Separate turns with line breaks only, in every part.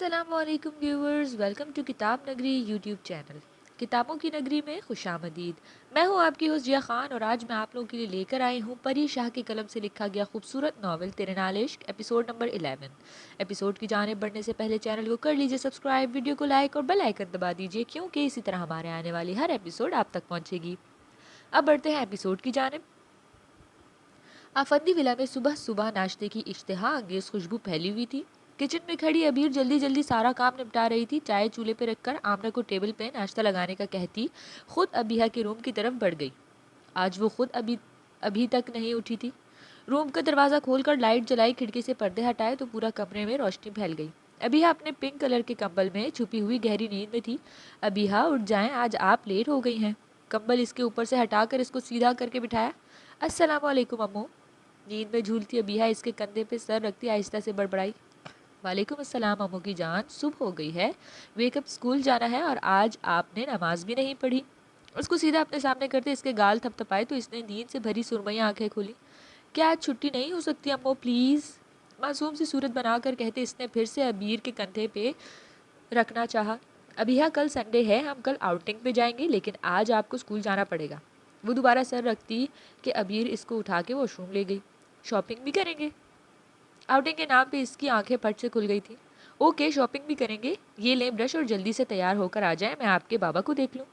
अस्सलामुअलैकुम viewers, welcome to किताब नगरी यूट्यूब चैनल। किताबों की नगरी में खुशामदीद। मैं हूं आपकी होस्ट जिया खान और आज मैं आप लोगों के लिए लेकर आई हूं परी शाह की कलम से लिखा गया खूबसूरत नावल तेरे नाल इश्क एपिसोड नंबर 11। एपिसोड की जानिब बढ़ने से पहले चैनल को कर लीजिए सब्सक्राइब, वीडियो को लाइक और बेल आइकन दबा दीजिए क्योंकि इसी तरह हमारे आने वाली हर एपिसोड आप तक पहुंचेगी। अब बढ़ते हैं एपिसोड की जानिब। आफंदी विला में सुबह सुबह नाश्ते की इश्तिहा अंगेज खुशबू फैली हुई थी। किचन में खड़ी अबीर जल्दी जल्दी सारा काम निपटा रही थी। चाय चूल्हे पे रखकर आमना को टेबल पे नाश्ता लगाने का कहती खुद अबीहा के रूम की तरफ बढ़ गई। आज वो खुद अभी अभी तक नहीं उठी थी। रूम का दरवाज़ा खोलकर लाइट जलाई, खिड़की से पर्दे हटाए तो पूरा कमरे में रोशनी फैल गई। अबीहा अपने पिंक कलर के कंबल में छुपी हुई गहरी नींद में थी। अबीहा उठ जाएं, आज आप लेट हो गई हैं। कंबल इसके ऊपर से हटाकर इसको सीधा करके बिठाया। अस्सलाम वालेकुम अम्मू। नींद में झूलती अबीहा इसके कंधे पे सर रखती आहिस्ता से बड़बड़ाई। वालेकुम अस्सलाम अम्मू की जान, सुबह हो गई है, वेकअप, स्कूल जाना है और आज आपने नमाज भी नहीं पढ़ी। उसको सीधा अपने सामने करते इसके गाल थपथपाए तो इसने नींद से भरी सुरमई आंखें खोली। क्या आज छुट्टी नहीं हो सकती अम्मू प्लीज़? मासूम सी सूरत बनाकर कहते इसने फिर से अबीर के कंधे पे रखना चाहा। अबीहा कल संडे है, हम कल आउटिंग पे जाएंगे लेकिन आज आपको स्कूल जाना पड़ेगा। वो दोबारा सर रखती कि अबीर इसको उठा के वॉशरूम ले गई। शॉपिंग भी करेंगे? आउटिंग के नाम पे इसकी आंखें फट से खुल गई थी। ओके, शॉपिंग भी करेंगे। ये लें ब्रश और जल्दी से तैयार होकर आ जाएं, मैं आपके बाबा को देख लूं।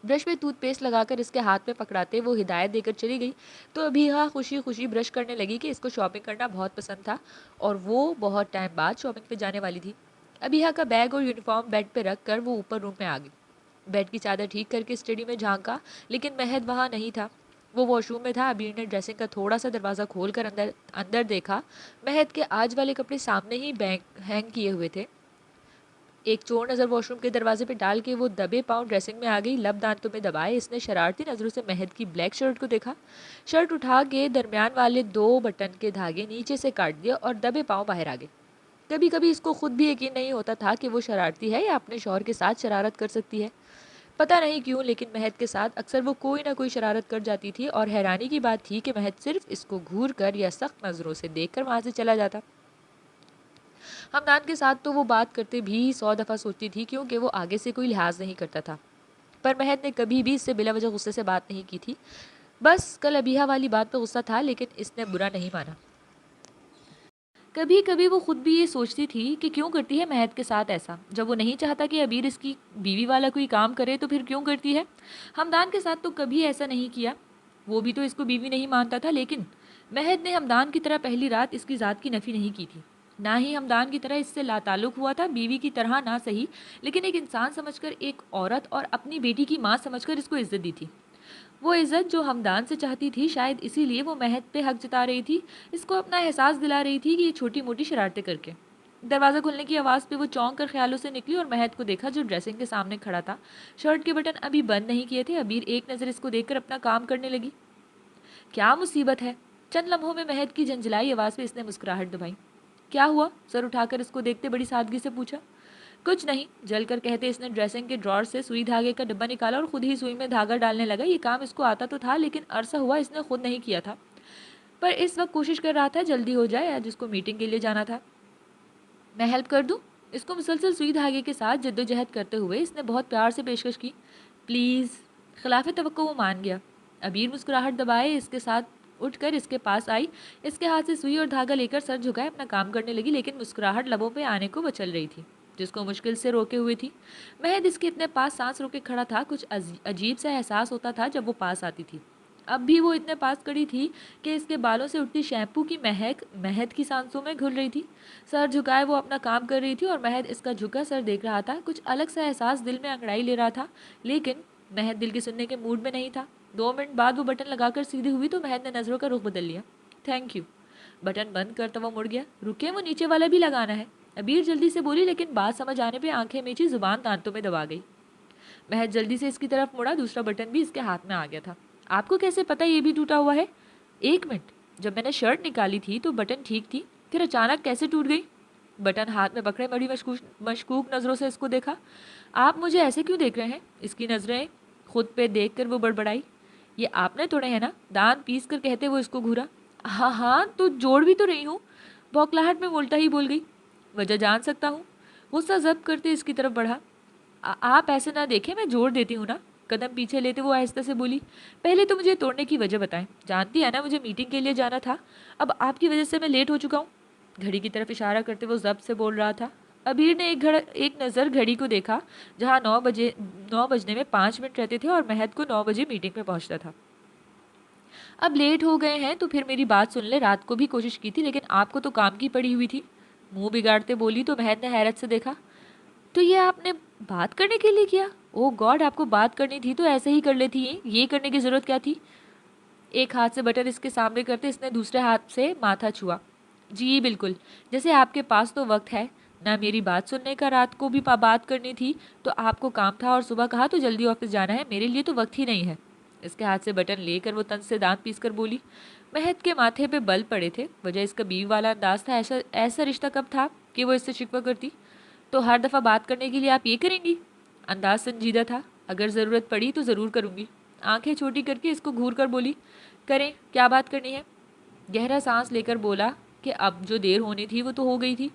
ब्रश में टूथपेस्ट लगाकर इसके हाथ में पकड़ाते वो हिदायत देकर चली गई तो अभी हाँ खुशी खुशी ब्रश करने लगी कि इसको शॉपिंग करना बहुत पसंद था और वो बहुत टाइम बाद शॉपिंग पे जाने वाली थी। अबीहा का बैग और यूनिफॉर्म बेड पे रख कर वो ऊपर रूम में आ गई। बेड की चादर ठीक करके स्टडी में झांका लेकिन महद वहाँ नहीं था। वो वॉशरूम में था। अबीर ने ड्रेसिंग का थोड़ा सा दरवाज़ा खोलकर अंदर अंदर देखा। महद के आज वाले कपड़े सामने ही बैंक हैंग किए हुए थे। एक चोर नज़र वॉशरूम के दरवाजे पे डाल के वो दबे पाँव ड्रेसिंग में आ गई। लब दांतों में दबाए इसने शरारती नज़रों से महद की ब्लैक शर्ट को देखा। शर्ट उठा के दरमियान वाले 2 बटन के धागे नीचे से काट दिया और दबे पाँव बाहर आ गए। कभी कभी इसको खुद भी यकीन नहीं होता था कि वो शरारती है या अपने शौहर के साथ शरारत कर सकती है। पता नहीं क्यों लेकिन महद के साथ अक्सर वो कोई ना कोई शरारत कर जाती थी और हैरानी की बात थी कि महद सिर्फ इसको घूर कर या सख्त नज़रों से देखकर वहाँ से चला जाता। हमदान के साथ तो वो बात करते भी 100 दफ़ा सोचती थी क्योंकि वो आगे से कोई लिहाज नहीं करता था। पर महद ने कभी भी इससे बिला वजह गुस्से से बात नहीं की थी। बस कल अबीहा वाली बात पर गुस्सा था लेकिन इसने बुरा नहीं माना। कभी कभी वो खुद भी ये सोचती थी कि क्यों करती है महद के साथ ऐसा। जब वो नहीं चाहता कि अबीर इसकी बीवी वाला कोई काम करे तो फिर क्यों करती है। हमदान के साथ तो कभी ऐसा नहीं किया। वो भी तो इसको बीवी नहीं मानता था लेकिन महद ने हमदान की तरह पहली रात इसकी ज़ात की नफ़ी नहीं की थी। ना ही हमदान की तरह इससे लाताल्लुक हुआ था। बीवी की तरह ना सही लेकिन एक इंसान समझकर, एक औरत और अपनी बेटी की माँ समझकर इसको इज्जत दी थी। वो इज्जत जो हमदान से चाहती थी, शायद इसीलिए वो महद पे हक जता रही थी। इसको अपना एहसास दिला रही थी कि ये छोटी मोटी शरारतें करके। दरवाज़ा खुलने की आवाज़ पे वो चौंक कर ख्यालों से निकली और महद को देखा जो ड्रेसिंग के सामने खड़ा था। शर्ट के बटन अभी बंद नहीं किए थे। अबीर एक नज़र इसको देखकर अपना काम करने लगी। क्या मुसीबत है? चंद लम्हों में महद की झंझलाई आवाज़ पे इसने मुस्कुराहट दबाई। क्या हुआ? सर उठाकर इसको देखते बड़ी सादगी से पूछा। कुछ नहीं, जलकर कहते इसने ड्रेसिंग के ड्रॉर से सुई धागे का डिब्बा निकाला और खुद ही सुई में धागा डालने लगा। ये काम इसको आता तो था लेकिन अरसा हुआ इसने खुद नहीं किया था। पर इस वक्त कोशिश कर रहा था जल्दी हो जाए, आज उसको मीटिंग के लिए जाना था। मैं हेल्प कर दूं? इसको मुसलसल सुई धागे के साथ जद्दोजहद करते हुए इसने बहुत प्यार से पेशकश की। प्लीज़। खिलाफ तवक्को वो मान गया। अबीर मुस्कुराहट दबाए इसके साथ उठकर इसके पास आई। इसके हाथ से सुई और धागा लेकर सर झुकाए अपना काम करने लगी लेकिन मुस्कुराहट लबों पे आने को बचल रही थी जिसको मुश्किल से रोके हुए थी। महद इसके इतने पास सांस रोके खड़ा था। कुछ अजीब सा एहसास होता था जब वो पास आती थी। अब भी वो इतने पास खड़ी थी कि इसके बालों से उठती शैम्पू की महक महद की सांसों में घुल रही थी। सर झुकाए वो अपना काम कर रही थी और महद इसका झुका सर देख रहा था। कुछ अलग सा एहसास दिल में अंगड़ाई ले रहा था लेकिन महद दिल के सुनने के मूड में नहीं था। 2 मिनट बाद वो बटन लगाकर सीधी हुई तो महद ने नज़रों का रुख बदल लिया। Thank you. बटन बंद करता वो मुड़ गया। रुके, वो नीचे वाला भी लगाना है। अबीर जल्दी से बोली लेकिन बात समझ आने पे आंखें मीची, जुबान दांतों में दबा गई। महज जल्दी से इसकी तरफ मुड़ा। दूसरा बटन भी इसके हाथ में आ गया था। आपको कैसे पता ये भी टूटा हुआ है? 1 मिनट, जब मैंने शर्ट निकाली थी तो बटन ठीक थी, फिर अचानक कैसे टूट गई? बटन हाथ में पकड़े बड़ी मशकूक नज़रों से इसको देखा। आप मुझे ऐसे क्यों देख रहे हैं? इसकी नज़रें खुद पे देख कर वो बड़बड़ाई। ये आपने तोड़े हैं ना? दांत पीस कर कहते वो इसको घूरा। हाँ हाँ, तो जोड़ भी तो रही हूँ। बौखलाहट में उल्टा ही बोल गई। वजह जान सकता हूँ? गुस्सा ज़ब्त करते इसकी तरफ बढ़ा। आप ऐसे ना देखें, मैं जोर देती हूँ ना। कदम पीछे लेते वो आहिस्ता से बोली, पहले तो मुझे तोड़ने की वजह बताएं। जानती है ना मुझे मीटिंग के लिए जाना था, अब आपकी वजह से मैं लेट हो चुका हूँ। घड़ी की तरफ इशारा करते वो जब्त से बोल रहा था। अबीर ने एक नज़र घड़ी को देखा, जहाँ 9 बजने में 5 मिनट रहते थे और महद को 9 बजे मीटिंग में पहुंचना था। अब लेट हो गए हैं तो फिर मेरी बात सुन ले, रात को भी कोशिश की थी लेकिन आपको तो काम की पड़ी हुई थी। मुंह बिगाड़ते बोली तो महद ने हैरत से देखा। तो ये आपने बात करने के लिए किया? ओह गॉड, आपको बात करनी थी तो ऐसे ही कर लेती, ये करने की जरूरत क्या थी? एक हाथ से बटन इसके सामने करते इसने दूसरे हाथ से माथा छुआ। जी बिल्कुल, जैसे आपके पास तो वक्त है ना मेरी बात सुनने का, रात को भी बात करनी थी तो आपको काम था और सुबह कहा तो जल्दी ऑफिस जाना है, मेरे लिए तो वक्त ही नहीं है। इसके हाथ से बटन लेकर वो तंज से दांत पीसकर बोली। महक के माथे पे बल पड़े थे, वजह इसका बीवी वाला अंदाज था। ऐसा ऐसा रिश्ता कब था कि वो इससे शिकवा करती? तो हर दफ़ा बात करने के लिए आप ये करेंगी? अंदाज संजीदा था। अगर ज़रूरत पड़ी तो ज़रूर करूँगी। आंखें छोटी करके इसको घूर कर बोली, करें, क्या बात करनी है? गहरा सांस लेकर बोला कि अब जो देर होनी थी वो तो हो गई थी।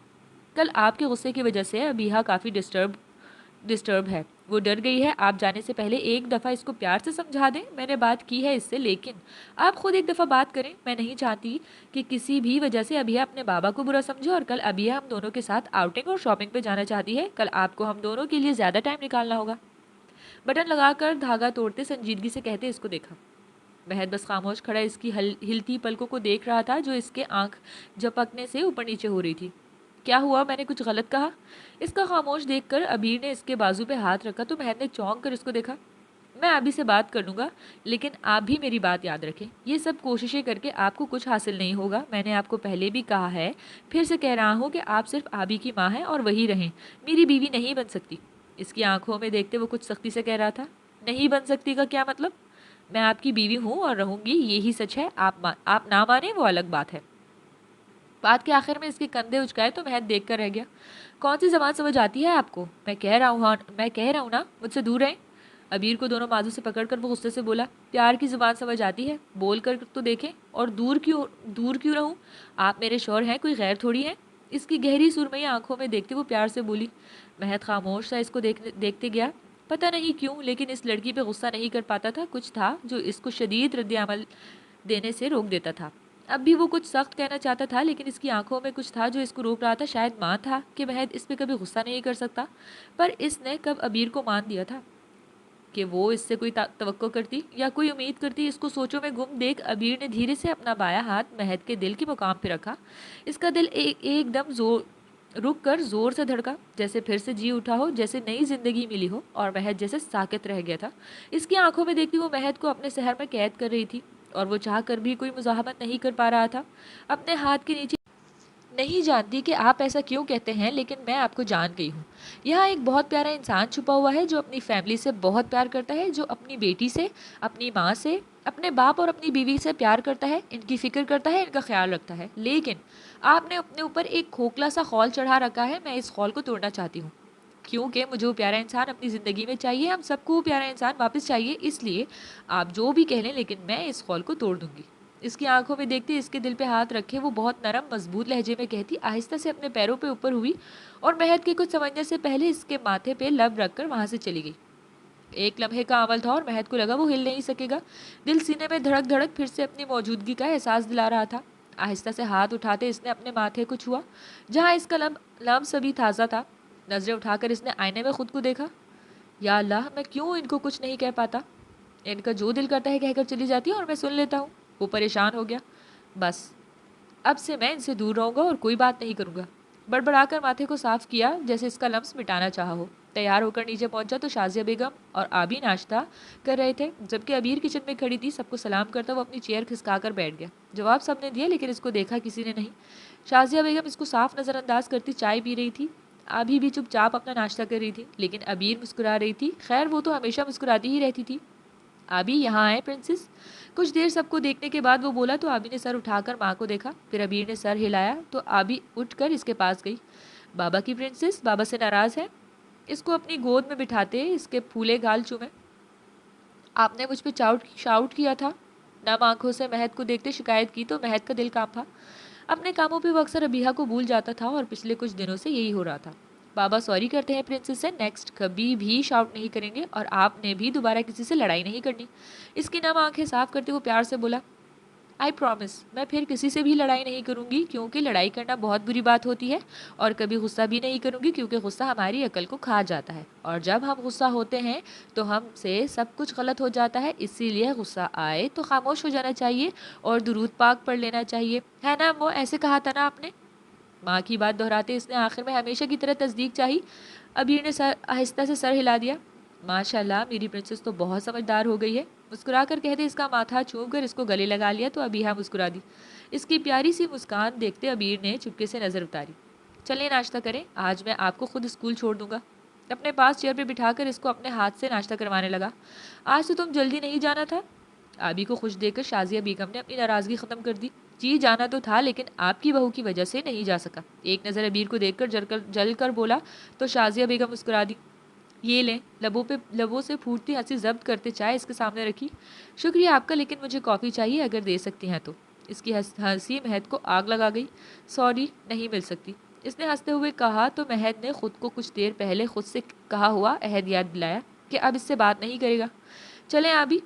कल आपके गुस्से की वजह से अबीहा काफ़ी डिस्टर्ब है। वो डर गई है। आप जाने से पहले एक दफ़ा इसको प्यार से समझा दें। मैंने बात की है इससे, लेकिन आप खुद एक दफ़ा बात करें। मैं नहीं चाहती कि किसी भी वजह से अबिया अपने बाबा को बुरा समझे। और कल अबिया हम दोनों के साथ आउटिंग और शॉपिंग पे जाना चाहती है। कल आपको हम दोनों के लिए ज़्यादा टाइम निकालना होगा। बटन लगाकर धागा तोड़ते संजीदगी से कहते इसको देखा। महद बस खामोश खड़ा इसकी हिलती पलकों को देख रहा था, जो इसके आंख झपकने से ऊपर नीचे हो रही थी। क्या हुआ, मैंने कुछ गलत कहा? इसका खामोश देखकर अबीर ने इसके बाजू पे हाथ रखा तो महद ने चौंक कर इसको देखा। मैं अभी से बात कर लूँगा, लेकिन आप भी मेरी बात याद रखें। ये सब कोशिशें करके आपको कुछ हासिल नहीं होगा। मैंने आपको पहले भी कहा है, फिर से कह रहा हूँ कि आप सिर्फ आबी की माँ हैं और वही रहें, मेरी बीवी नहीं बन सकती। इसकी आंखों में देखते वो कुछ सख्ती से कह रहा था। नहीं बन सकती का क्या मतलब? मैं आपकी बीवी हूँ और रहूंगी, यही सच है। आप ना माने वो अलग बात है। बात के आखिर में इसके कंधे उचकाए तो महद देख कर रह गया। कौन सी जबान समझ आती है आपको? मैं कह रहा हूँ ना, मुझसे दूर रहें। अबीर को दोनों बाजू से पकड़कर वो गुस्से से बोला, प्यार की जुबान समझ आती है, बोल कर तो देखें। और दूर क्यों रहूं? आप मेरे शौहर हैं, कोई गैर थोड़ी है। इसकी गहरी सुरमई आंखों में देखते वो प्यार से बोली। महद खामोश सा इसको देखते गया। पता नहीं क्यों, लेकिन इस लड़की पे गुस्सा नहीं कर पाता था। कुछ था जो इसको शदीद रद्द-ए-अमल देने से रोक देता था। अब भी वो कुछ सख्त कहना चाहता था, लेकिन इसकी आंखों में कुछ था जो इसको रोक रहा था। शायद माँ था कि महद इस पे कभी गुस्सा नहीं कर सकता, पर इसने कब अबीर को मान दिया था कि वो इससे कोई तवक्को करती या कोई उम्मीद करती। इसको सोचों में गुम देख अबीर ने धीरे से अपना बायां हाथ महद के दिल के मुकाम पे रखा। इसका दिल एकदम जोर रुक कर जोर से धड़का, जैसे फिर से जी उठा हो, जैसे नई जिंदगी मिली हो। और महद जैसे साकित रह गया था। इसकी आंखों में देखती वो महद को अपने शहर में कैद कर रही थी, और वो चाह कर भी कोई मुजाहमत नहीं कर पा रहा था। अपने हाथ के नीचे नहीं जानती कि आप ऐसा क्यों कहते हैं, लेकिन मैं आपको जान गई हूँ। यहाँ एक बहुत प्यारा इंसान छुपा हुआ है जो अपनी फैमिली से बहुत प्यार करता है, जो अपनी बेटी से, अपनी माँ से, अपने बाप और अपनी बीवी से प्यार करता है, इनकी फिक्र करता है, इनका ख्याल रखता है। लेकिन आपने अपने ऊपर एक खोखला सा खौल चढ़ा रखा है। मैं इस खौल को तोड़ना चाहती हूँ, क्योंकि मुझे वो प्यारा इंसान अपनी ज़िंदगी में चाहिए। हम सबको वो प्यारा इंसान वापस चाहिए। इसलिए आप जो भी कह लें, लेकिन मैं इस खौल को तोड़ दूंगी। इसकी आंखों में देखते इसके दिल पे हाथ रखे वो बहुत नरम मजबूत लहजे में कहती, आहिस्ता से अपने पैरों पे ऊपर हुई और महद के कुछ समझने से पहले इसके माथे पे लब रखकर वहां से चली गई। एक लम्हे का अमल था और महद को लगा वो हिल नहीं सकेगा। दिल सीने में धड़क धड़क फिर से अपनी मौजूदगी का एहसास दिला रहा था। आहिस्ता से हाथ उठाते इसने अपने माथे को छुआ, जहाँ इसका लम्स अभी ताज़ा था। नजरें उठाकर इसने आईने में खुद को देखा। या अल्लाह, मैं क्यों इनको कुछ नहीं कह पाता? इनका जो दिल करता है कहकर चली जाती है और मैं सुन लेता हूँ। वो परेशान हो गया। बस अब से मैं इनसे दूर रहूंगा और कोई बात नहीं करूंगा। बड़बड़ाकर माथे को साफ किया, जैसे इसका लम्स मिटाना चाहा हो। तैयार होकर नीचे पहुंचा तो शाजिया बेगम और आबी नाश्ता कर रहे थे, जबकि अबीर किचन में खड़ी थी। सबको सलाम करता वो अपनी चेयर खिसका कर बैठ गया। जवाब सबने दिया, लेकिन इसको देखा किसी ने नहीं। शाजिया बेगम इसको साफ नज़रअंदाज करती चाय पी रही थी। आबी भी चुपचाप अपना नाश्ता कर रही थी, लेकिन अबीर मुस्कुरा रही थी। खैर, वो तो हमेशा मुस्कुराती ही रहती थी। आबी, यहाँ आए प्रिंसेस। कुछ देर सबको देखने के बाद वो बोला तो आबी ने सर उठाकर माँ को देखा। फिर अबीर ने सर हिलाया तो आबी उठकर इसके पास गई। बाबा की प्रिंसेस, बाबा से नाराज़ है? इसको अपनी गोद में बिठाते इसके फूले गाल चूमे। आपने मुझ पे शाउट किया था। नम आंखों से महद को देखते शिकायत की तो महद का दिल कांपा। अपने कामों पे वो अक्सर अबिहा को भूल जाता था और पिछले कुछ दिनों से यही हो रहा था। बाबा सॉरी करते हैं प्रिंसेस से, नेक्स्ट कभी भी शाउट नहीं करेंगे और आपने भी दोबारा किसी से लड़ाई नहीं करनी। इसकी नम आंखें साफ करते हुए प्यार से बोला, आई प्रॉमिस, मैं फिर किसी से भी लड़ाई नहीं करूंगी क्योंकि लड़ाई करना बहुत बुरी बात होती है, और कभी गुस्सा भी नहीं करूंगी क्योंकि गुस्सा हमारी अकल को खा जाता है, और जब हम गुस्सा होते हैं तो हमसे सब कुछ गलत हो जाता है। इसीलिए गुस्सा आए तो खामोश हो जाना चाहिए और दुरूद पाक पढ़ लेना चाहिए, है ना वो ऐसे कहा था ना आपने। माँ की बात दोहराते इसने आखिर में हमेशा की तरह तस्दीक चाही। अबीर ने सर आहिस्ता से सर हिला दिया। माशाल्लाह, मेरी प्रिंसेस तो बहुत समझदार हो गई है। मुस्कुरा कर कहते इसका माथा चूम कर इसको गले लगा लिया तो अबीहा मुस्कुरा दी। इसकी प्यारी सी मुस्कान देखते अबीर ने चुपके से नज़र उतारी। चलिए नाश्ता करें, आज मैं आपको खुद स्कूल छोड़ दूंगा। अपने पास चेयर पर बिठाकर इसको अपने हाथ से नाश्ता करवाने लगा। आज तो तुम जल्दी नहीं जाना था। आबी को खुश देकर शाजिया बेगम ने अपनी नाराज़गी ख़त्म कर दी। जी जाना तो था, लेकिन आपकी बहू की वजह से नहीं जा सका। एक नज़र अबीर को देखकर जल कर बोला तो शाजिया बेगम मुस्कुरा दी। ये लें, लबों से फूटती हंसी जब्त करते चाय इसके सामने रखी। शुक्रिया आपका, लेकिन मुझे कॉफ़ी चाहिए अगर दे सकती हैं तो। इसकी हंसी महद को आग लगा गई। सॉरी, नहीं मिल सकती, इसने हंसते हुए कहा तो महद ने खुद को कुछ देर पहले खुद से कहा हुआ अहद याद दिलाया कि अब इससे बात नहीं करेगा। चलें आबी,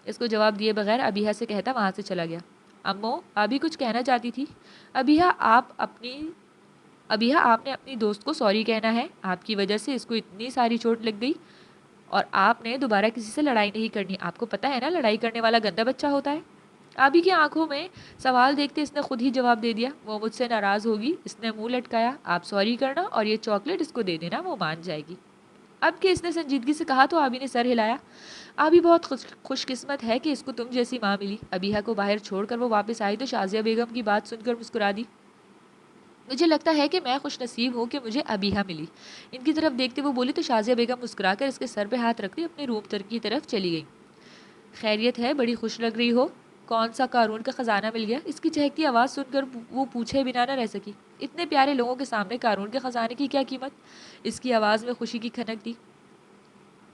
इसको जवाब दिए बगैर अबीहा से कहता वहाँ से चला गया। अम्मो, अभी कुछ कहना चाहती थी। अबीहा आप अपनी अबीहा आपने अपनी दोस्त को सॉरी कहना है, आपकी वजह से इसको इतनी सारी चोट लग गई और आपने दोबारा किसी से लड़ाई नहीं करनी। आपको पता है ना, लड़ाई करने वाला गंदा बच्चा होता है। आबी की आंखों में सवाल देखते इसने खुद ही जवाब दे दिया। वो मुझसे नाराज़ होगी, इसने मुंह लटकाया। आप सॉरी करना और ये चॉकलेट इसको दे देना, वो मान जाएगी। अब कि इसने संजीदगी से कहा तो आबी ने सर हिलाया। आबी बहुत खुशकिस्मत है कि इसको तुम जैसी माँ मिली। अबीहा को बाहर छोड़कर वो वापस आई तो शाजिया बेगम की बात सुनकर मुस्कुरा दी। मुझे लगता है कि मैं खुश नसीब हूँ कि मुझे अबीहा मिली। इनकी तरफ देखते वो बोली तो शाजिया बेगम मुस्कुराकर इसके सर पे हाथ रखती अपने रूम तर की तरफ चली गई। खैरियत है, बड़ी खुश लग रही हो। कौन सा कारून का खजाना मिल गया? इसकी चहकती आवाज़ सुनकर वो पूछे बिना न रह सकी। इतने प्यारे लोगों के सामने कारून के खजाने की क्या कीमत? इसकी आवाज़ में खुशी की खनक थी।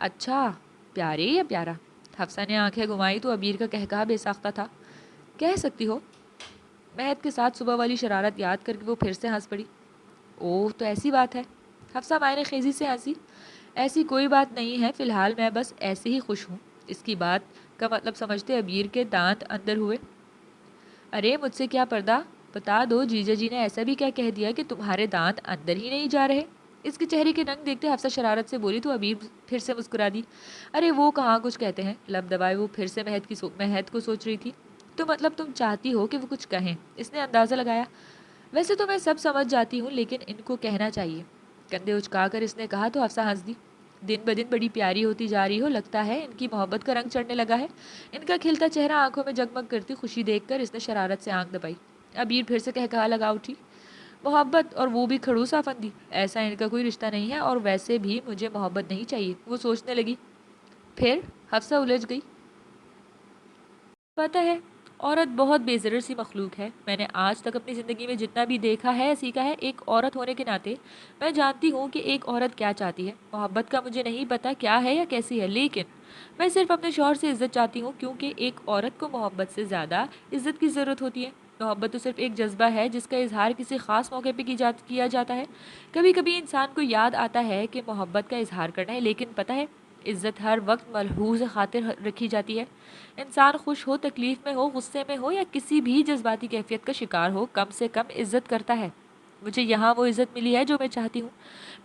अच्छा, प्यारे या प्यारा? हफ्सा ने आंखें घुमाई तो अबीर का कहकहा बेसाख्ता था। कह सकती हो। महद के साथ सुबह वाली शरारत याद करके वो फिर से हंस पड़ी। ओह, तो ऐसी बात है? हफ्सा मायने खेजी से हंसी। ऐसी कोई बात नहीं है, फ़िलहाल मैं बस ऐसे ही खुश हूँ। इसकी बात का मतलब समझते अबीर के दांत अंदर हुए। अरे मुझसे क्या पर्दा, बता दो, जीजा जी ने ऐसा भी क्या कह दिया कि तुम्हारे दांत अंदर ही नहीं जा रहे? इसके चेहरे के रंग देखते हफ्सा शरारत से बोली तो अबीर फिर से मुस्कुरा दी। अरे वो कहाँ कुछ कहते हैं, लब दबाए वो फिर से महद को सोच रही थी। तो मतलब तुम चाहती हो कि वो कुछ कहें? इसने अंदाज़ा लगाया। वैसे तो मैं सब समझ जाती हूँ, लेकिन इनको कहना चाहिए। कंधे उचकाकर इसने कहा तो हफ्सा हंस दी। दिन ब दिन बड़ी प्यारी होती जा रही हो, लगता है इनकी मोहब्बत का रंग चढ़ने लगा है। इनका खिलता चेहरा आंखों में जगमग करती खुशी देखकर इसने शरारत से आंख दबाई। अबीर फिर से कहकहा लगा उठी। मोहब्बत, और वो भी खड़ूस आफंदी? ऐसा इनका कोई रिश्ता नहीं है, और वैसे भी मुझे मोहब्बत नहीं चाहिए, वो सोचने लगी। फिर हफ्सा उलझ गई। पता है, औरत बहुत बेज़रर सी मखलूक है। मैंने आज तक अपनी ज़िंदगी में जितना भी देखा है, सीखा है, एक औरत होने के नाते मैं जानती हूँ कि एक औरत क्या चाहती है। मोहब्बत का मुझे नहीं पता क्या है या कैसी है, लेकिन मैं सिर्फ अपने शौहर से इज़्ज़त चाहती हूँ, क्योंकि एक औरत को मोहब्बत से ज़्यादा इज़्ज़त की ज़रूरत होती है। मोहब्बत तो सिर्फ एक जज्बा है जिसका इजहार किसी ख़ास मौके पर किया जाता है। कभी कभी इंसान को याद आता है कि मोहब्बत का इजहार करना है, लेकिन पता है, इज़्ज़त हर वक्त मलहूज़ खातिर रखी जाती है। इंसान खुश हो, तकलीफ़ में हो, गुस्से में हो या किसी भी जज्बाती कैफियत का शिकार हो, कम से कम इज़्ज़त करता है। मुझे यहाँ वो इज़्ज़त मिली है जो मैं चाहती हूँ।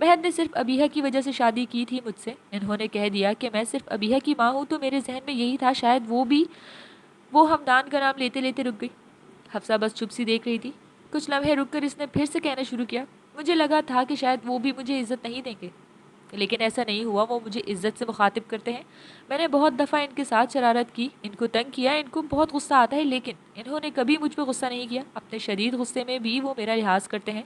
महद ने सिर्फ अबीहा की वजह से शादी की थी मुझसे। इन्होंने कह दिया कि मैं सिर्फ अबीहा की माँ हूँ तो मेरे जहन में यही था, शायद वो हमदान का नाम लेते लेते रुक गई। हफ्सा बस चुप सी देख रही थी। कुछ लम्हे रुक कर इसने फिर से कहना शुरू किया। मुझे लगा था कि शायद वो भी मुझे इज़्ज़त नहीं देंगे, लेकिन ऐसा नहीं हुआ। वो मुझे इज़्ज़त से मुखातिब करते हैं। मैंने बहुत दफ़ा इनके साथ शरारत की, इनको तंग किया, इनको बहुत गुस्सा आता है, लेकिन इन्होंने कभी मुझ पर गुस्सा नहीं किया। अपने शदीद गुस्से में भी वो मेरा लिहाज करते हैं।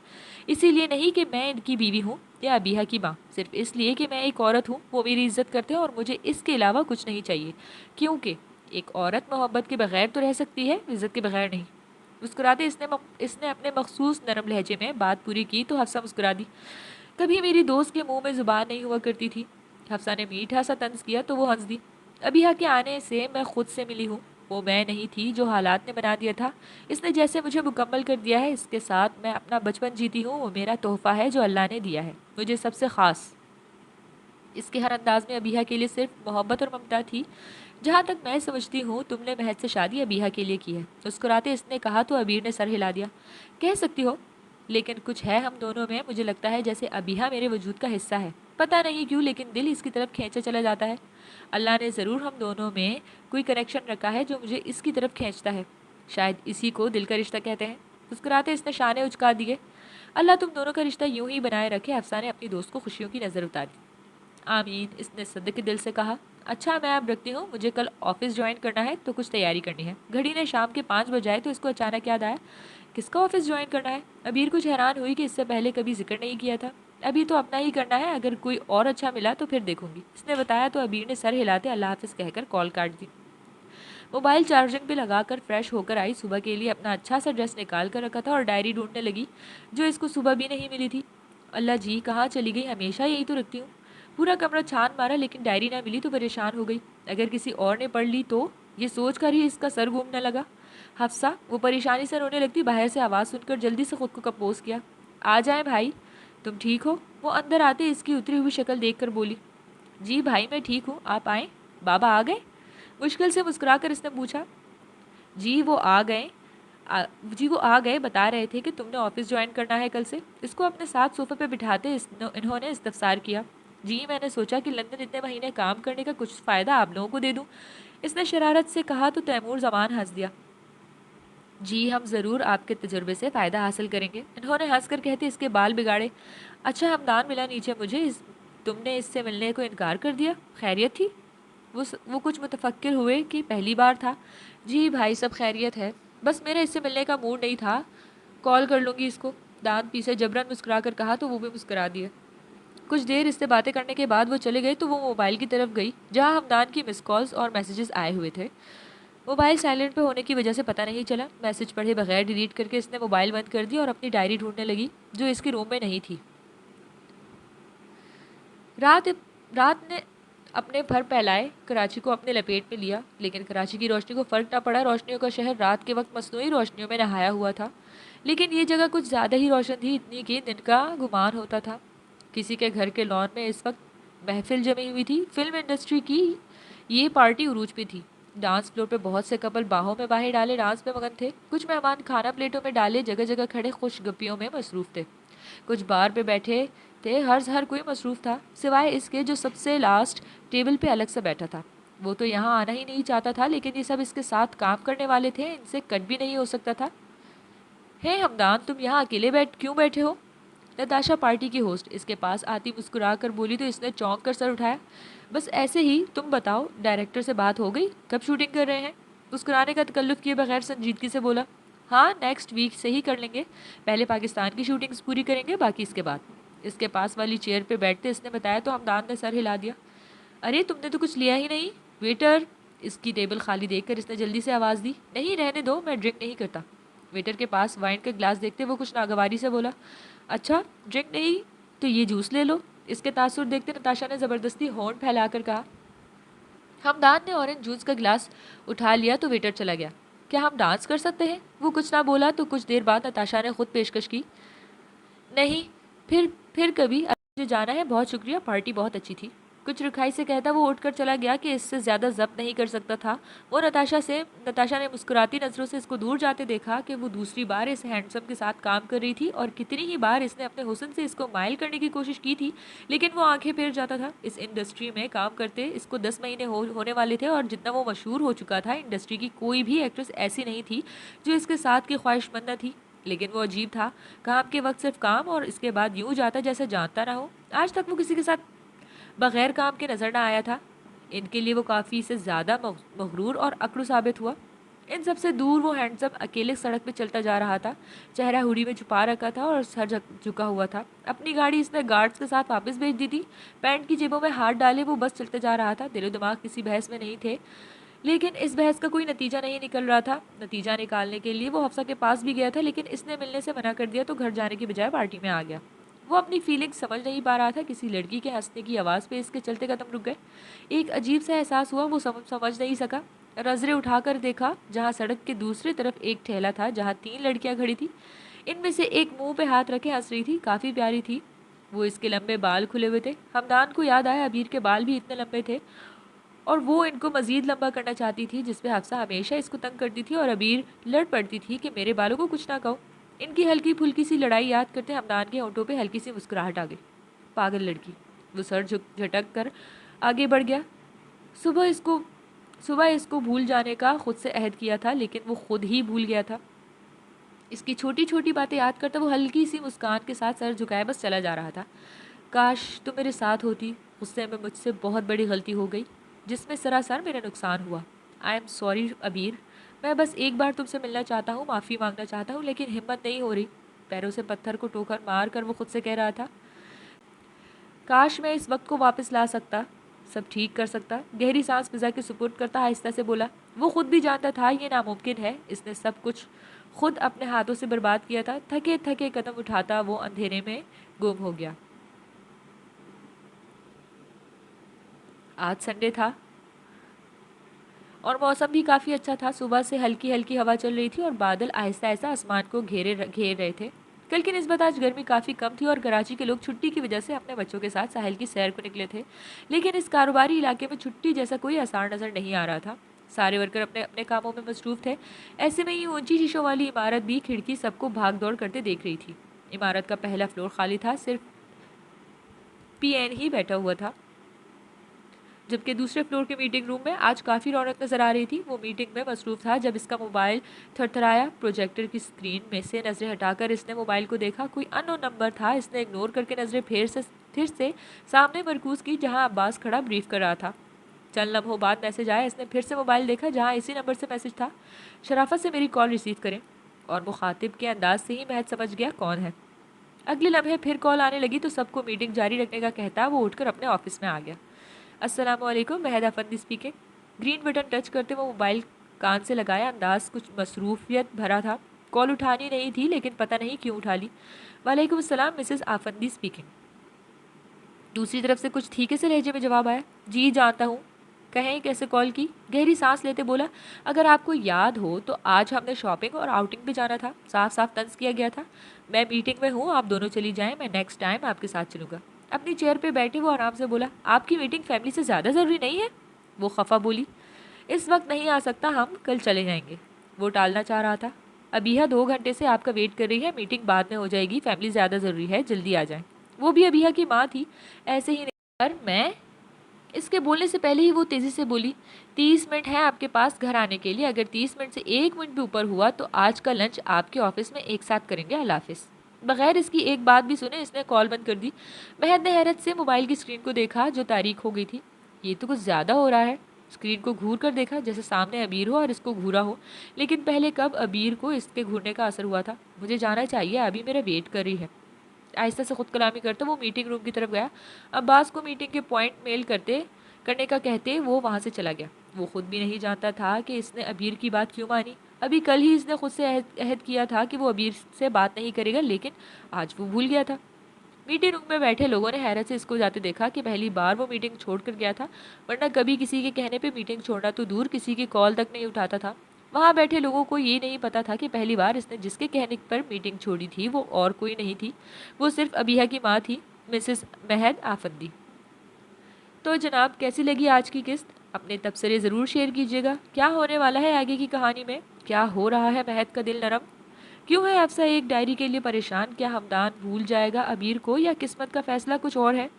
इसीलिए नहीं कि मैं इनकी बीवी हूँ या अबीहा की माँ, सिर्फ इसलिए कि मैं एक औरत हूँ। वो मेरी इज़्ज़त करते हैं और मुझे इसके अलावा कुछ नहीं चाहिए, क्योंकि एक औरत मोहब्बत के बगैर तो रह सकती है, इज़्ज़त के बगैर नहीं। मुस्कुराते इसने अपने मखसूस नरम लहजे में बात पूरी की तो हफ्सा मुस्कुरा दी। कभी मेरी दोस्त के मुंह में ज़ुबान नहीं हुआ करती थी। हफ्सा ने मीठा सा तंज किया तो वो हंस दी। अबीहा के आने से मैं खुद से मिली हूँ। वो मैं नहीं थी जो हालात ने बना दिया था। इसने जैसे मुझे मुकम्मल कर दिया है। इसके साथ मैं अपना बचपन जीती हूँ। वो मेरा तोहफ़ा है जो अल्लाह ने दिया है, मुझे सबसे ख़ास। इसके हर अंदाज में अबीहा के लिए सिर्फ मोहब्बत और ममता थी। जहाँ तक मैं समझती हूँ तुमने महज से शादी अबीहा के लिए की है। मुस्कुराते इसने कहा तो अबीर ने सर हिला दिया। कह सकती हो, लेकिन कुछ है हम दोनों में। मुझे लगता है जैसे अबीहा मेरे वजूद का हिस्सा है। पता नहीं क्यों, लेकिन दिल इसकी तरफ खींचा चला जाता है। अल्लाह ने ज़रूर हम दोनों में कोई कनेक्शन रखा है जो मुझे इसकी तरफ खींचता है। शायद इसी को दिल का रिश्ता कहते हैं। मुस्कुराते इसने शाने उचका दिए। अल्लाह तुम दोनों का रिश्ता यूं ही बनाए रखे। अफसा ने अपनी दोस्त को खुशियों की नज़र उतारी। आमीन, इसने सदके के दिल से कहा। अच्छा, मैं अब रखती हूँ, मुझे कल ऑफिस ज्वाइन करना है तो कुछ तैयारी करनी है। घड़ी ने शाम के 5 बजाए तो इसको अचानक याद आया, किसका ऑफिस ज्वाइन करना है। अबीर कुछ हैरान हुई कि इससे पहले कभी जिक्र नहीं किया था। अभी तो अपना ही करना है, अगर कोई और अच्छा मिला तो फिर देखूंगी, इसने बताया। तो अबीर ने सर हिलाते अल्लाह हाफिज कहकर कॉल काट दी। मोबाइल चार्जिंग पे लगाकर फ्रेश होकर आई। सुबह के लिए अपना अच्छा सा ड्रेस निकाल कर रखा था और डायरी ढूंढने लगी जो इसको सुबह भी नहीं मिली थी। अल्लाह जी, कहाँ चली गई, हमेशा यही तो रखती हूँ। पूरा कमरा छान मारा लेकिन डायरी ना मिली तो परेशान हो गई। अगर किसी और ने पढ़ ली तो, ये सोच कर ही इसका सर घूमने लगा। हफ्सा, वो परेशानी से रोने लगती। बाहर से आवाज़ सुनकर जल्दी से खुद को कंपोज किया। आ जाए भाई, तुम ठीक हो। वो अंदर आते इसकी उतरी हुई शक्ल देखकर बोली, जी भाई मैं ठीक हूँ, आप आए। बाबा आ गए? मुश्किल से मुस्कुराकर इसने पूछा। जी वो आ गए। जी वो आ गए, बता रहे थे कि तुमने ऑफिस ज्वाइन करना है कल से। इसको अपने साथ सोफे पे बिठाते इन्होंने इस्तफसार किया। जी मैंने सोचा कि लंदन इतने महीने काम करने का कुछ फ़ायदा आप लोगों को दे दूं, इसने शरारत से कहा। तो तैमूर जमान हंस दिया। जी हम ज़रूर आपके तजुर्बे से फ़ायदा हासिल करेंगे, इन्होंने हंसकर कहते इसके बाल बिगाड़े। अच्छा हमदान मिला नीचे मुझे, तुमने इससे मिलने को इनकार कर दिया, खैरियत थी? वो कुछ मुतफक्किर हुए कि पहली बार था। जी भाई सब खैरियत है, बस मेरा इससे मिलने का मूड नहीं था। कॉल कर लूँगी इसको, दांत पीसे जबरन मुस्कुरा कर कहा तो वो भी मुस्कुरा दिया। कुछ देर इससे बातें करने के बाद वो चले गए तो वो मोबाइल की तरफ गई जहाँ हमदान की मिस कॉल्स और मैसेजेस आए हुए थे। मोबाइल साइलेंट पे होने की वजह से पता नहीं चला। मैसेज पढ़े बगैर डिलीट करके इसने मोबाइल बंद कर दिया और अपनी डायरी ढूंढने लगी जो इसके रूम में नहीं थी। रात रात ने अपने फर फैलाए कराची को अपने लपेट में लिया, लेकिन कराची की रोशनी को फर्क ना पड़ा। रोशनियों का शहर रात के वक्त मसनूई रोशनियों में नहाया हुआ था, लेकिन ये जगह कुछ ज़्यादा ही रोशन थी, इतनी कि दिन का गुमान होता था। किसी के घर के लॉन में इस वक्त महफिल जमी हुई थी। फिल्म इंडस्ट्री की ये पार्टी उरूज पे थी। डांस फ्लोर पे बहुत से कपल बाहों में बाहें डाले डांस में मगन थे। कुछ मेहमान खाना प्लेटों में डाले जगह जगह खड़े खुश गप्पियों में मसरूफ थे। कुछ बार पे बैठे थे। हर कोई मसरूफ था सिवाय इसके जो सबसे लास्ट टेबल पे अलग से बैठा था। वो तो यहाँ आना ही नहीं चाहता था, लेकिन ये सब इसके साथ काम करने वाले थे, इनसे कट भी नहीं हो सकता था। हे हमदान, तुम यहाँ अकेले क्यों बैठे हो? नताशा पार्टी की होस्ट इसके पास आती मुस्कुरा कर बोली तो इसने चौंक कर सर उठाया। बस ऐसे ही, तुम बताओ डायरेक्टर से बात हो गई, कब शूटिंग कर रहे हैं? मुस्कुराने का तकल्लुफ किए बगैर संजीदगी से बोला, हाँ नेक्स्ट वीक से ही कर लेंगे। पहले पाकिस्तान की शूटिंग्स पूरी करेंगे, बाकी इसके बाद। इसके पास वाली चेयर पे बैठते इसने बताया तो हमदान ने सर हिला दिया। अरे तुमने तो कुछ लिया ही नहीं। वेटर, इसकी टेबल खाली देखकर इसने जल्दी से आवाज़ दी। नहीं रहने दो, मैं ड्रिंक नहीं करता। वेटर के पास वाइन का गिलास देखते वो कुछ नागवारी से बोला, अच्छा ड्रिंक नहीं तो ये जूस ले लो। इसके तासुर देखते नताशा ने ज़बरदस्ती होंठ फैलाकर कहा। हमदान ने ऑरेंज जूस का गिलास उठा लिया तो वेटर चला गया। क्या हम डांस कर सकते हैं? वो कुछ ना बोला तो कुछ देर बाद नताशा ने खुद पेशकश की। नहीं, फिर कभी, अब मुझे जाना है, बहुत शुक्रिया, पार्टी बहुत अच्छी थी। कुछ रुखाई से कहता वो उठकर चला गया कि इससे ज़्यादा जब्त नहीं कर सकता था। वो नताशा ने मुस्कुराती नज़रों से इसको दूर जाते देखा कि वो दूसरी बार इस हैंडसम के साथ काम कर रही थी और कितनी ही बार इसने अपने हुस्न से इसको माइल करने की कोशिश की थी, लेकिन वो आंखें फेर जाता था। इस इंडस्ट्री में काम करते इसको 10 महीने होने वाले थे और जितना वो मशहूर हो चुका था, इंडस्ट्री की कोई भी एक्ट्रेस ऐसी नहीं थी जो इसके साथ की ख्वाहिशमंद न थी। लेकिन वो अजीब था, काम के वक्त सिर्फ काम और इसके बाद यूं जाता जैसे जानता ना हो। आज तक वो किसी के साथ बगैर काम के नजर ना आया था। इनके लिए वो काफ़ी से ज़्यादा मगरूर और अकड़ू साबित हुआ। इन सबसे दूर वो हैंडसम अकेले सड़क पे चलता जा रहा था। चेहरा हुडी में छुपा रखा था और सर झुका हुआ था। अपनी गाड़ी इसने गार्ड्स के साथ वापस भेज दी थी। पैंट की जेबों में हाथ डाले वो बस चलते जा रहा था। दिलो दिमाग किसी बहस में नहीं थे, लेकिन इस बहस का कोई नतीजा नहीं निकल रहा था। नतीजा निकालने के लिए वो हफ्सा के पास भी गया था, लेकिन इसने मिलने से मना कर दिया तो घर जाने की बजाय पार्टी में आ गया। वो अपनी फीलिंग्स समझ नहीं पा रहा था। किसी लड़की के हंसने की आवाज़ पे इसके चलते कदम रुक गए। एक अजीब सा एहसास हुआ, वो समझ नहीं सका। नजरें उठाकर देखा जहाँ सड़क के दूसरी तरफ एक ठेला था जहाँ 3 लड़कियां खड़ी थी। इनमें से एक मुंह पे हाथ रखे हंस रही थी, काफी प्यारी थी। वो इसके लंबे बाल खुले हुए थे। हमदान को याद आया अबीर के बाल भी इतने लंबे थे और वो इनको मजीद लंबा करना चाहती थी, जिसपे हफ्सा हमेशा इसको तंग करती थी और अबीर लड़ पड़ती थी कि मेरे बालों को कुछ ना कहो। इनकी हल्की फुल्की सी लड़ाई याद करते हमदान के होंठों पे हल्की सी मुस्कुराहट आ गई। पागल लड़की। वो सर झटक कर आगे बढ़ गया। सुबह इसको सुबह इसको भूल जाने का खुद से अहद किया था, लेकिन वो खुद ही भूल गया था। इसकी छोटी छोटी बातें याद करता वो हल्की सी मुस्कान के साथ सर झुकाए बस चला जा रहा था। काश तुम मेरे साथ होती। गुस्से में मुझसे बहुत बड़ी गलती हो गई जिसमें सरासर मेरा नुकसान हुआ। आई एम सॉरी अबीर। मैं बस एक बार तुमसे मिलना चाहता हूँ, माफ़ी मांगना चाहता हूँ, लेकिन हिम्मत नहीं हो रही। पैरों से पत्थर को ठोकर मार कर वो खुद से कह रहा था, काश मैं इस वक्त को वापस ला सकता, सब ठीक कर सकता। गहरी सांस फिजा के सुपुर्द करता आहिस्ता से बोला, वो खुद भी जानता था ये नामुमकिन है। इसने सब कुछ खुद अपने हाथों से बर्बाद किया था। थके थके कदम उठाता वो अंधेरे में गुम हो गया। आज संडे था और मौसम भी काफ़ी अच्छा था। सुबह से हल्की हल्की हवा चल रही थी और बादल आहिस्ता आहिस्ता आसमान को घेर रहे थे। कल की निस्बत आज गर्मी काफ़ी कम थी और कराची के लोग छुट्टी की वजह से अपने बच्चों के साथ साहिल की सैर को निकले थे। लेकिन इस कारोबारी इलाके में छुट्टी जैसा कोई आसार नज़र नहीं आ रहा था। सारे वर्कर अपने अपने कामों में मसरूफ़ थे। ऐसे में ये ऊंची शीशों वाली इमारत भी खिड़की सबको भाग दौड़ करते देख रही थी। इमारत का पहला फ्लोर खाली था, सिर्फ पीएन ही बैठा हुआ था, जबकि दूसरे फ्लोर के मीटिंग रूम में आज काफ़ी रौनक नजर आ रही थी। वो मीटिंग में मसरूफ था जब इसका मोबाइल थरथराया। प्रोजेक्टर की स्क्रीन में से नज़रें हटाकर इसने मोबाइल को देखा। कोई अननोन नंबर था। इसने इग्नोर करके नज़रें फिर से सामने मरकूज़ की जहां अब्बास खड़ा ब्रीफ कर रहा था। चंद लम्हों बाद मैसेज आया। इसने फिर से मोबाइल देखा जहाँ इसी नंबर से मैसेज था, शराफत से मेरी कॉल रिसीव करें। और मुखातिब के अंदाज से ही महज समझ गया कौन है। अगले लम्हे फिर कॉल आने लगी तो सबको मीटिंग जारी रखने का कहता वो उठकर अपने ऑफिस में आ गया। अस्सलामुअलैकुम, महद Afandi speaking. Green button touch करते वो मोबाइल कान से लगाया। अंदाज कुछ मसरूफियत भरा था। कॉल उठानी नहीं थी लेकिन पता नहीं क्यों उठा ली। वालेकुम अस्सलाम, मिसेस आफंदी स्पीकिंग। दूसरी तरफ से कुछ ठीके से लहजे में जवाब आया। जी जानता हूँ, कहें कैसे कॉल की। गहरी सांस लेते बोला, अगर आपको याद हो तो आज हमने शॉपिंग और आउटिंग पे जाना था। साफ साफ तंज किया गया था। मैं मीटिंग में हूँ, आप दोनों चली जाएं, मैं नेक्स्ट टाइम आपके साथ चलूँगा। अपनी चेयर पे बैठे वो आराम से बोला, आपकी मीटिंग फैमिली से ज़्यादा ज़रूरी नहीं है। वो खफा बोली, इस वक्त नहीं आ सकता, हम कल चले जाएंगे। वो टालना चाह रहा था। अबीहा 2 घंटे से आपका वेट कर रही है, मीटिंग बाद में हो जाएगी, फैमिली ज़्यादा ज़रूरी है, जल्दी आ जाएं। वो भी अबीहा की माँ थी, ऐसे ही नहीं। पर मैं, इसके बोलने से पहले ही वो तेज़ी से बोली, 30 मिनट है आपके पास घर आने के लिए। अगर 30 मिनट से 1 मिनट भी ऊपर हुआ तो आज का लंच आपके ऑफिस में एक साथ करेंगे। अल्लाह हाफिज़। बगैर इसकी एक बात भी सुने इसने कॉल बंद कर दी। महद ने हैरत से मोबाइल की स्क्रीन को देखा जो तारीख हो गई थी। ये तो कुछ ज़्यादा हो रहा है। स्क्रीन को घूर कर देखा जैसे सामने अबीर हो और इसको घूरा हो, लेकिन पहले कब अबीर को इसके घूरने का असर हुआ था। मुझे जाना चाहिए, अभी मेरा वेट कर रही है। आहिस्ता से खुद कलामी करते वो मीटिंग रूम की तरफ गया। अब्बास को मीटिंग के पॉइंट मेल करने का कहते वो वहाँ से चला गया। वो खुद भी नहीं जानता था कि इसने अबीर की बात क्यों मानी। अभी कल ही इसने खुद से अहद किया था कि वो अबीर से बात नहीं करेगा, लेकिन आज वो भूल गया था। मीटिंग रूम में बैठे लोगों ने हैरत से इसको जाते देखा कि पहली बार वो मीटिंग छोड़ कर गया था, वरना कभी किसी के कहने पे मीटिंग छोड़ना तो दूर किसी की कॉल तक नहीं उठाता था। वहाँ बैठे लोगों को ये नहीं पता था कि पहली बार इसने जिसके कहने पर मीटिंग छोड़ी थी वो और कोई नहीं थी, वो सिर्फ अबीहा की माँ थी, मिसेस महद आफंदी। तो जनाब, कैसी लगी आज की किस्त? अपने तबसरे ज़रूर शेयर कीजिएगा। क्या होने वाला है आगे की कहानी में? क्या हो रहा है महद का दिल नरम? क्यों है अफसा एक डायरी के लिए परेशान? क्या हमदान भूल जाएगा अबीर को या किस्मत का फैसला कुछ और है?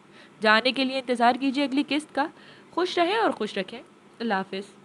जानने के लिए इंतज़ार कीजिए अगली किस्त का। खुश रहें और खुश रखें। अल्लाह हाफिज़।